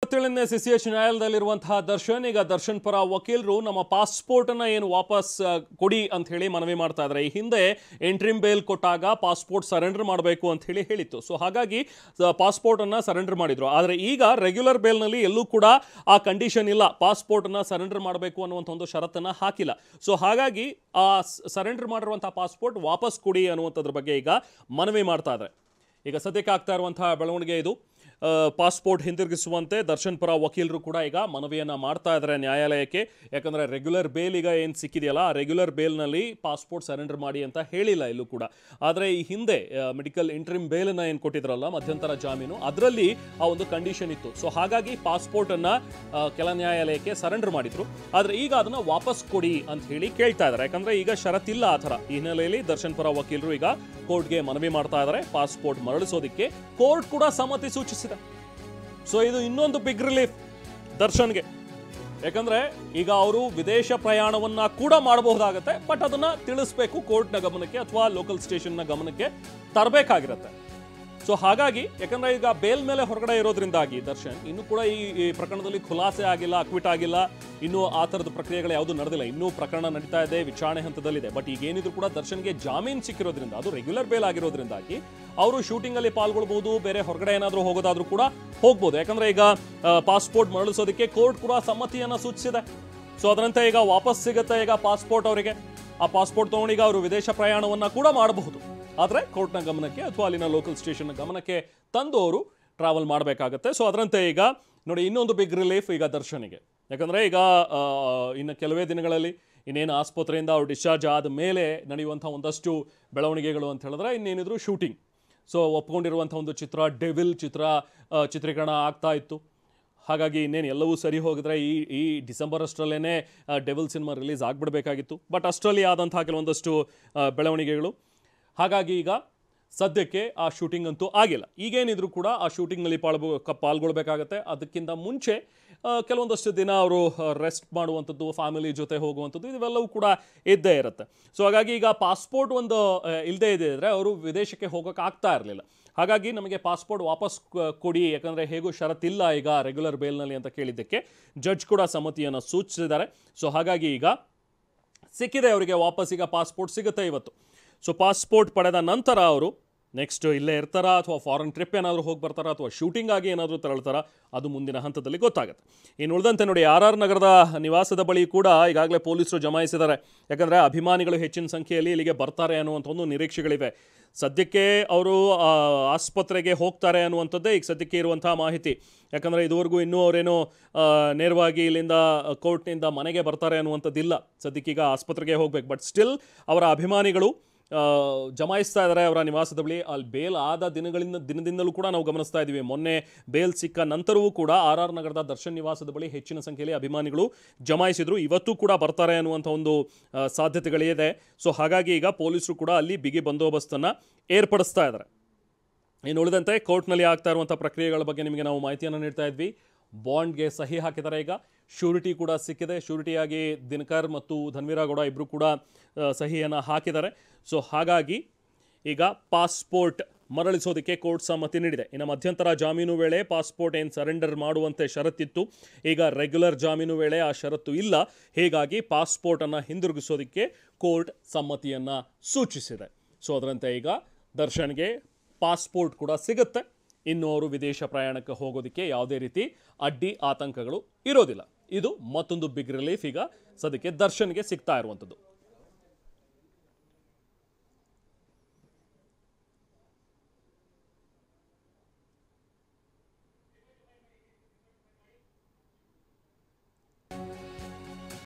27ನೇ CCH ನ್ಯಾಯಾಲಯದಲ್ಲಿರುವಂತಹ Darshan ಈಗ ದರ್ಶನ್ ಪರ ವಕೀಲರು ನಮ್ಮ ಪಾಸ್ಪೋರ್ಟ್ ಅನ್ನ ಏನು ವಾಪಸ್ ಕೊಡಿ ಅಂತ ಹೇಳಿ ಮನವಿ ಮಾಡ್ತಾ ಇದ್ದಾರೆ. ಈ ಹಿಂದೆ ಎಂಟ್ರಿಮ್ ಬೇಲ್ ಕೊಟ್ಟಾಗ ಪಾಸ್ಪೋರ್ಟ್ ಸರೆಂಡರ್ ಮಾಡಬೇಕು ಅಂತ ಹೇಳಿತ್ತು. ಸೊ ಹಾಗಾಗಿ ಪಾಸ್ಪೋರ್ಟ್ ಅನ್ನ ಸರೆಂಡರ್ ಮಾಡಿದ್ರು. ಆದರೆ ಈಗ ರೆಗ್ಯುಲರ್ ಬೇಲ್ ನಲ್ಲಿ ಎಲ್ಲೂ ಕೂಡ ಆ ಕಂಡೀಷನ್ ಇಲ್ಲ, ಪಾಸ್ಪೋರ್ಟ್ ಅನ್ನ ಸರೆಂಡರ್ ಮಾಡಬೇಕು ಅನ್ನುವಂಥ ಒಂದು ಷರತ್ತನ್ನ ಹಾಕಿಲ್ಲ. ಸೊ ಹಾಗಾಗಿ ಆ ಸರೆಂಡರ್ ಮಾಡಿರುವಂತಹ ಪಾಸ್ಪೋರ್ಟ್ ವಾಪಸ್ ಕೊಡಿ ಅನ್ನುವಂಥದ್ರ ಬಗ್ಗೆ ಈಗ ಮನವಿ ಮಾಡ್ತಾ ಇದ್ದಾರೆ. ಈಗ ಸದ್ಯಕ್ಕೆ ಆಗ್ತಾ ಇರುವಂತಹ ಬೆಳವಣಿಗೆ ಇದು. ಪಾಸ್ಪೋರ್ಟ್ ಹಿಂದಿರುಗಿಸುವಂತೆ ದರ್ಶನ್ ಪರ ವಕೀಲರು ಕೂಡ ಈಗ ಮನವಿಯನ್ನು ಮಾಡ್ತಾ ಇದ್ದಾರೆ ನ್ಯಾಯಾಲಯಕ್ಕೆ. ಯಾಕಂದರೆ ರೆಗ್ಯುಲರ್ ಬೇಲ್ ಈಗ ಏನು ಸಿಕ್ಕಿದೆಯಲ್ಲ, ಆ ರೆಗ್ಯುಲರ್ ಬೇಲ್ನಲ್ಲಿ ಪಾಸ್ಪೋರ್ಟ್ ಸರೆಂಡರ್ ಮಾಡಿ ಅಂತ ಹೇಳಿಲ್ಲ ಎಲ್ಲೂ ಕೂಡ. ಆದರೆ ಈ ಹಿಂದೆ ಮೆಡಿಕಲ್ ಇಂಟ್ರಿಮ್ ಬೇಲನ್ನು ಏನು ಕೊಟ್ಟಿದ್ರಲ್ಲ, ಮಧ್ಯಂತರ ಜಾಮೀನು, ಅದರಲ್ಲಿ ಆ ಒಂದು ಕಂಡೀಷನ್ ಇತ್ತು. ಸೊ ಹಾಗಾಗಿ ಪಾಸ್ಪೋರ್ಟನ್ನು ಕೆಲ ನ್ಯಾಯಾಲಯಕ್ಕೆ ಸರೆಂಡರ್ ಮಾಡಿದ್ರು. ಆದರೆ ಈಗ ಅದನ್ನು ವಾಪಸ್ ಕೊಡಿ ಅಂತ ಹೇಳಿ ಕೇಳ್ತಾ ಇದ್ದಾರೆ. ಯಾಕಂದರೆ ಈಗ ಷರತ್ತಿಲ್ಲ ಆ ಥರ. ಈ ಹಿನ್ನೆಲೆಯಲ್ಲಿ ದರ್ಶನ್ ಪರ ವಕೀಲರು ಈಗ ಕೋರ್ಟ್ಗೆ ಮನವಿ ಮಾಡ್ತಾ ಇದ್ದಾರೆ ಪಾಸ್ಪೋರ್ಟ್ ಮರಳಿಸೋದಕ್ಕೆ. ಕೋರ್ಟ್ ಕೂಡ ಸಮ್ಮತಿ ಸೂಚಿಸಿದೆ. ಸೊ ಇದು ಇನ್ನೊಂದು ಬಿಗ್ ರಿಲೀಫ್ ದರ್ಶನ್ಗೆ. ಯಾಕಂದ್ರೆ ಈಗ ಅವರು ವಿದೇಶ ಪ್ರಯಾಣವನ್ನ ಕೂಡ ಮಾಡಬಹುದಾಗತ್ತೆ, ಬಟ್ ಅದನ್ನ ತಿಳಿಸ್ಬೇಕು ಕೋರ್ಟ್ನ ಗಮನಕ್ಕೆ ಅಥವಾ ಲೋಕಲ್ ಸ್ಟೇಷನ್ನ ಗಮನಕ್ಕೆ ತರಬೇಕಾಗಿರುತ್ತೆ. ಸೊ ಹಾಗಾಗಿ ಯಾಕಂದ್ರೆ ಈಗ ಬೇಲ್ ಮೇಲೆ ಹೊರಗಡೆ ಇರೋದ್ರಿಂದಾಗಿ ದರ್ಶನ್ ಇನ್ನೂ ಕೂಡ ಈ ಪ್ರಕರಣದಲ್ಲಿ ಖುಲಾಸೆ ಆಗಿಲ್ಲ, ಅಕ್ವಿಟ್ ಆಗಿಲ್ಲ, ಇನ್ನೂ ಆ ಥರದ ಪ್ರಕ್ರಿಯೆಗಳು ಯಾವುದು ನಡೆದಿಲ್ಲ. ಇನ್ನೂ ಪ್ರಕರಣ ನಡೀತಾ ಇದೆ, ವಿಚಾರಣೆ ಹಂತದಲ್ಲಿದೆ. ಬಟ್ ಈಗ ಏನಿದ್ರು ಕೂಡ ದರ್ಶನ್ಗೆ ಜಾಮೀನು ಸಿಕ್ಕಿರೋದ್ರಿಂದ, ಅದು ರೆಗ್ಯುಲರ್ ಬೇಲ್ ಆಗಿರೋದ್ರಿಂದಾಗಿ ಅವರು ಶೂಟಿಂಗ್ ಅಲ್ಲಿ ಪಾಲ್ಗೊಳ್ಬಹುದು, ಬೇರೆ ಹೊರಗಡೆ ಏನಾದರೂ ಹೋಗೋದಾದ್ರೂ ಕೂಡ ಹೋಗ್ಬೋದು. ಯಾಕಂದ್ರೆ ಈಗ ಪಾಸ್ಪೋರ್ಟ್ ಮರಳಿಸೋದಕ್ಕೆ ಕೋರ್ಟ್ ಕೂಡ ಸಮ್ಮತಿಯನ್ನ ಸೂಚಿಸಿದೆ. ಸೊ ಅದರಂತೆ ಈಗ ವಾಪಸ್ ಸಿಗುತ್ತೆ ಈಗ ಪಾಸ್ಪೋರ್ಟ್ ಅವರಿಗೆ. ಆ ಪಾಸ್ಪೋರ್ಟ್ ತಗೊಂಡು ಈಗ ಅವರು ವಿದೇಶ ಪ್ರಯಾಣವನ್ನ ಕೂಡ ಮಾಡಬಹುದು. ಆದರೆ ಕೋರ್ಟ್ನ ಗಮನಕ್ಕೆ ಅಥವಾ ಅಲ್ಲಿನ ಲೋಕಲ್ ಸ್ಟೇಷನ್ನ ಗಮನಕ್ಕೆ ತಂದು ಅವರು ಟ್ರಾವೆಲ್ ಮಾಡಬೇಕಾಗತ್ತೆ. ಸೊ ಅದರಂತೆ ಈಗ ನೋಡಿ ಇನ್ನೊಂದು ಬಿಗ್ ರಿಲೀಫ್ ಈಗ ದರ್ಶನಿಗೆ. ಯಾಕಂದರೆ ಈಗ ಇನ್ನು ಕೆಲವೇ ದಿನಗಳಲ್ಲಿ ಇನ್ನೇನು ಆಸ್ಪತ್ರೆಯಿಂದ ಅವರು ಡಿಸ್ಚಾರ್ಜ್ ಆದ ಮೇಲೆ ನಡೆಯುವಂಥ ಒಂದಷ್ಟು ಬೆಳವಣಿಗೆಗಳು ಅಂತ ಹೇಳಿದ್ರೆ ಇನ್ನೇನಿದ್ರು ಶೂಟಿಂಗ್. ಸೊ ಒಪ್ಕೊಂಡಿರುವಂಥ ಒಂದು ಚಿತ್ರ ಡೆವಿಲ್ ಚಿತ್ರೀಕರಣ ಆಗ್ತಾ ಇತ್ತು. ಹಾಗಾಗಿ ಇನ್ನೇನು ಎಲ್ಲವೂ ಸರಿ ಹೋಗಿದ್ರೆ ಈ ಡಿಸೆಂಬರ್ ಅಷ್ಟರಲ್ಲೇ ಡೆವಿಲ್ ಸಿನಿಮಾ ರಿಲೀಸ್ ಆಗಿಬಿಡಬೇಕಾಗಿತ್ತು. ಬಟ್ ಅಷ್ಟರಲ್ಲಿ ಆದಂಥ ಕೆಲವೊಂದಷ್ಟು ಬೆಳವಣಿಗೆಗಳು. ಹಾಗಾಗಿ ಈಗ ಸದ್ಯಕ್ಕೆ ಆ ಶೂಟಿಂಗ್ ಅಂತೂ ಆಗಿಲ್ಲ. ಈಗೇನಿದ್ರು ಕೂಡ ಆ ಶೂಟಿಂಗ್ನಲ್ಲಿ ಪಾಲ್ಗೊಳ್ಬೇಕಾಗತ್ತೆ. ಅದಕ್ಕಿಂತ ಮುಂಚೆ ಕೆಲವೊಂದಷ್ಟು ದಿನ ಅವರು ರೆಸ್ಟ್ ಮಾಡುವಂಥದ್ದು, ಫ್ಯಾಮಿಲಿ ಜೊತೆ ಹೋಗುವಂಥದ್ದು, ಇವೆಲ್ಲವೂ ಕೂಡ ಇದ್ದೇ ಇರುತ್ತೆ. ಸೊ ಹಾಗಾಗಿ ಈಗ ಪಾಸ್ಪೋರ್ಟ್ ಒಂದು ಇಲ್ಲದೇ ಇದ್ದರೆ ಅವರು ವಿದೇಶಕ್ಕೆ ಹೋಗೋಕೆ ಆಗ್ತಾ ಇರಲಿಲ್ಲ. ಹಾಗಾಗಿ ನಮಗೆ ಪಾಸ್ಪೋರ್ಟ್ ವಾಪಸ್ ಕೊಡಿ, ಯಾಕಂದರೆ ಹೇಗೂ ಷರತ್ತಿಲ್ಲ ಈಗ ರೆಗ್ಯುಲರ್ ಬೇಲ್ನಲ್ಲಿ ಅಂತ ಕೇಳಿದ್ದಕ್ಕೆ ಜಡ್ಜ್ ಕೂಡ ಸಮ್ಮತಿಯನ್ನು ಸೂಚಿಸಿದ್ದಾರೆ. ಸೊ ಹಾಗಾಗಿ ಈಗ ಸಿಕ್ಕಿದೆ ಅವರಿಗೆ ವಾಪಸ್, ಈಗ ಪಾಸ್ಪೋರ್ಟ್ ಸಿಗುತ್ತೆ ಇವತ್ತು. ಸೊ ಪಾಸ್ಪೋರ್ಟ್ ಪಡೆದ ನಂತರ ಅವರು ನೆಕ್ಸ್ಟ್ ಇಲ್ಲೇ ಇರ್ತಾರಾ ಅಥವಾ ಫಾರಿನ್ ಟ್ರಿಪ್ ಏನಾದರೂ ಹೋಗಿ ಬರ್ತಾರಾ ಅಥವಾ ಶೂಟಿಂಗ್ ಆಗಿ ಏನಾದರೂ ತೆರಳ್ತಾರಾ, ಅದು ಮುಂದಿನ ಹಂತದಲ್ಲಿ ಗೊತ್ತಾಗುತ್ತೆ. ಇನ್ನು ಉಳಿದಂತೆ ನೋಡಿ RR ನಗರದ ನಿವಾಸದ ಬಳಿ ಕೂಡ ಈಗಾಗಲೇ ಪೊಲೀಸರು ಜಮಾಯಿಸಿದ್ದಾರೆ. ಯಾಕಂದರೆ ಅಭಿಮಾನಿಗಳು ಹೆಚ್ಚಿನ ಸಂಖ್ಯೆಯಲ್ಲಿ ಇಲ್ಲಿಗೆ ಬರ್ತಾರೆ ಅನ್ನುವಂಥ ಒಂದು ನಿರೀಕ್ಷೆಗಳಿವೆ. ಸದ್ಯಕ್ಕೆ ಅವರು ಆಸ್ಪತ್ರೆಗೆ ಹೋಗ್ತಾರೆ ಅನ್ನುವಂಥದ್ದೇ ಈಗ ಸದ್ಯಕ್ಕೆ ಇರುವಂಥ ಮಾಹಿತಿ. ಯಾಕಂದರೆ ಇದುವರೆಗೂ ಇನ್ನೂ ಅವರೇನು ನೇರವಾಗಿ ಇಲ್ಲಿಂದ ಕೋರ್ಟ್ನಿಂದ ಮನೆಗೆ ಬರ್ತಾರೆ ಅನ್ನುವಂಥದ್ದಿಲ್ಲ. ಸದ್ಯಕ್ಕೀಗ ಆಸ್ಪತ್ರೆಗೆ ಹೋಗ್ಬೇಕು. ಬಟ್ ಸ್ಟಿಲ್ ಅವರ ಅಭಿಮಾನಿಗಳು ಜಮಾಯಿಸ್ತಾ ಇದ್ದಾರೆ ಅವರ ನಿವಾಸದ ಬಳಿ. ಅಲ್ಲಿ ಬೇಲ್ ಆದ ದಿನದಿಂದಲೂ ಕೂಡ ನಾವು ಗಮನಿಸ್ತಾ ಇದ್ದೀವಿ. ಮೊನ್ನೆ ಬೇಲ್ ಸಿಕ್ಕ ನಂತರವೂ ಕೂಡ RR ನಗರದ ದರ್ಶನ್ ನಿವಾಸದ ಬಳಿ ಹೆಚ್ಚಿನ ಸಂಖ್ಯೆಯಲ್ಲಿ ಅಭಿಮಾನಿಗಳು ಜಮಾಯಿಸಿದ್ರು. ಇವತ್ತು ಕೂಡ ಬರ್ತಾರೆ ಅನ್ನುವಂಥ ಒಂದು ಸಾಧ್ಯತೆಗಳಿದೆ. ಸೊ ಹಾಗಾಗಿ ಈಗ ಪೊಲೀಸರು ಕೂಡ ಅಲ್ಲಿ ಬಿಗಿ ಬಂದೋಬಸ್ತನ್ನು ಏರ್ಪಡಿಸ್ತಾ ಇದ್ದಾರೆ. ಇನ್ನು ಉಳಿದಂತೆ ಕೋರ್ಟ್ನಲ್ಲಿ ಆಗ್ತಾ ಇರುವಂಥ ಪ್ರಕ್ರಿಯೆಗಳ ಬಗ್ಗೆ ನಿಮಗೆ ನಾವು ಮಾಹಿತಿಯನ್ನು ನೀಡ್ತಾ ಇದ್ವಿ. ಬಾಂಡ್ಗೆ ಸಹಿ ಹಾಕಿದ್ದಾರೆ. ಈಗ ಶ್ಯೂರಿಟಿ ಕೂಡ ಸಿಕ್ಕಿದೆ. ಶ್ಯೂರಿಟಿಯಾಗಿ ದಿನಕರ್ ಮತ್ತು ಧನ್ವೀರಗೌಡ ಇಬ್ಬರು ಕೂಡ ಸಹಿಯನ್ನು ಹಾಕಿದ್ದಾರೆ. ಸೊ ಹಾಗಾಗಿ ಈಗ ಪಾಸ್ಪೋರ್ಟ್ ಮರಳಿಸೋದಕ್ಕೆ ಕೋರ್ಟ್ ಸಮ್ಮತಿ ನೀಡಿದೆ. ಇನ್ನು ಮಧ್ಯಂತರ ಜಾಮೀನು ವೇಳೆ ಪಾಸ್ಪೋರ್ಟ್ ಏನು ಸರೆಂಡರ್ ಮಾಡುವಂತೆ ಷರತ್ತಿತ್ತು, ಈಗ ರೆಗ್ಯುಲರ್ ಜಾಮೀನು ವೇಳೆ ಆ ಷರತ್ತು ಇಲ್ಲ. ಹೀಗಾಗಿ ಪಾಸ್ಪೋರ್ಟನ್ನು ಹಿಂದಿರುಗಿಸೋದಕ್ಕೆ ಕೋರ್ಟ್ ಸಮ್ಮತಿಯನ್ನು ಸೂಚಿಸಿದೆ. ಸೊ ಅದರಂತೆ ಈಗ ದರ್ಶನ್ಗೆ ಪಾಸ್ಪೋರ್ಟ್ ಕೂಡ ಸಿಗುತ್ತೆ. ಇನ್ನು ಅವರು ವಿದೇಶ ಪ್ರಯಾಣಕ್ಕೆ ಹೋಗೋದಕ್ಕೆ ಯಾವುದೇ ರೀತಿ ಅಡ್ಡಿ ಆತಂಕಗಳು ಇರೋದಿಲ್ಲ. ಇದು ಮತ್ತೊಂದು ಬಿಗ್ ರಿಲೀಫ್ ಈಗ ಸದ್ಯಕ್ಕೆ ದರ್ಶನ್ಗೆ ಸಿಗ್ತಾ ಇರುವಂಥದ್ದು.